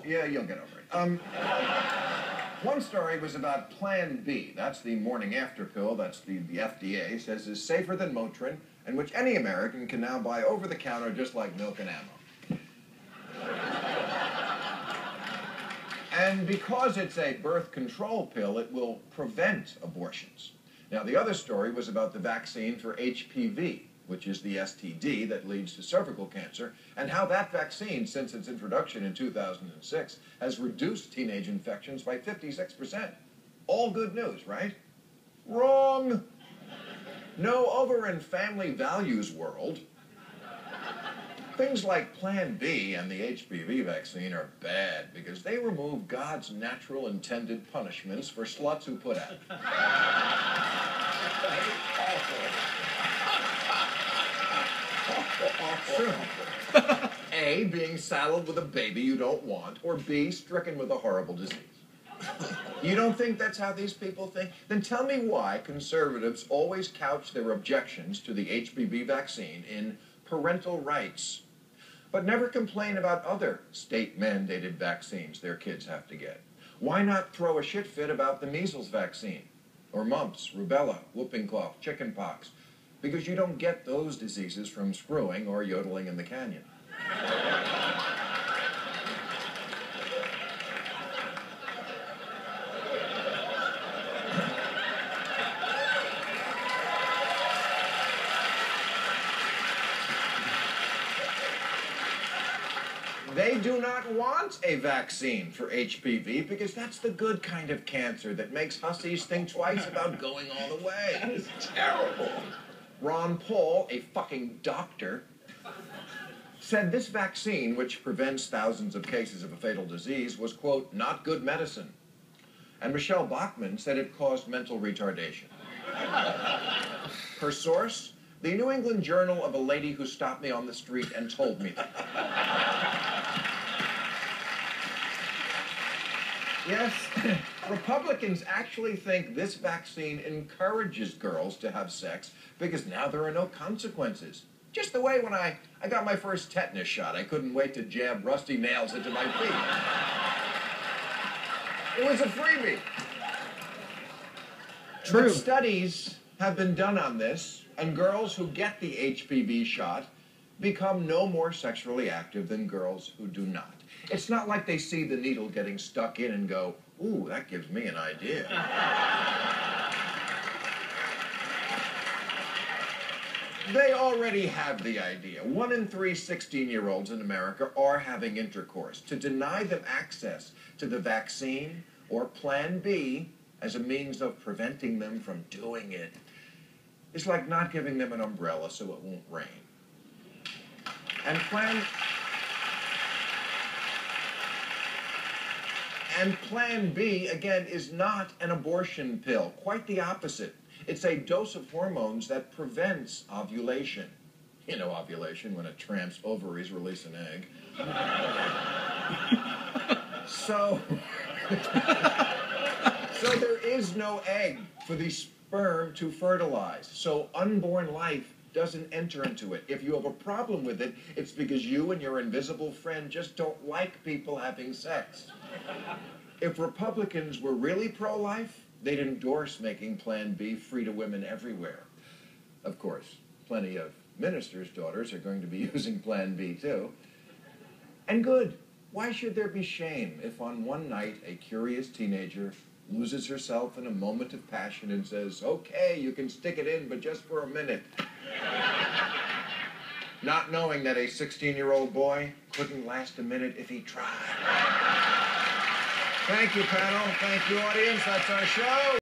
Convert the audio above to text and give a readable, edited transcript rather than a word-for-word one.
Yeah, you'll get over it. One story was about Plan B. That's the morning after pill that's the FDA says is safer than Motrin, and which any American can now buy over the counter just like milk and ammo. And because it's a birth control pill, it will prevent abortions. Now, the other story was about the vaccine for HPV, which is the STD that leads to cervical cancer, and how that vaccine, since its introduction in 2006, has reduced teenage infections by 56%. All good news, right? Wrong! No, over in Family Values world, things like Plan B and the HPV vaccine are bad because they remove God's natural intended punishments for sluts who put out. True. A, being saddled with a baby you don't want, or B, stricken with a horrible disease. You don't think that's how these people think? Then tell me why conservatives always couch their objections to the HPV vaccine in parental rights, but never complain about other state-mandated vaccines their kids have to get. Why not throw a shit fit about the measles vaccine, or mumps, rubella, whooping cough, chicken pox? Because you don't get those diseases from screwing or yodeling in the canyon. They do not want a vaccine for HPV because that's the good kind of cancer that makes hussies think twice about going all the way. That is terrible. Ron Paul, a fucking doctor, said this vaccine, which prevents thousands of cases of a fatal disease, was, quote, not good medicine. And Michelle Bachmann said it caused mental retardation. Her source? The New England Journal of a lady who stopped me on the street and told me that. Yes, Republicans actually think this vaccine encourages girls to have sex because now there are no consequences. Just the way when I got my first tetanus shot, I couldn't wait to jab rusty nails into my feet. It was a freebie. True. But studies have been done on this, and girls who get the HPV shot become no more sexually active than girls who do not. It's not like they see the needle getting stuck in and go, ooh, that gives me an idea. They already have the idea. 1 in 3 16-year-olds in America are having intercourse. To deny them access to the vaccine or Plan B as a means of preventing them from doing it is like not giving them an umbrella so it won't rain. And Plan B, again, is not an abortion pill. Quite the opposite. It's a dose of hormones that prevents ovulation. You know ovulation, when a tramp's ovaries release an egg. So there is no egg for the sperm to fertilize. So unborn life doesn't enter into it. If you have a problem with it, it's because you and your invisible friend just don't like people having sex. If Republicans were really pro-life, they'd endorse making Plan B free to women everywhere. Of course, plenty of ministers' daughters are going to be using Plan B too. And good. Why should there be shame if on one night a curious teenager loses herself in a moment of passion and says, okay, you can stick it in, but just for a minute. Not knowing that a 16-year-old boy couldn't last a minute if he tried. Thank you, panel. Thank you, audience. That's our show.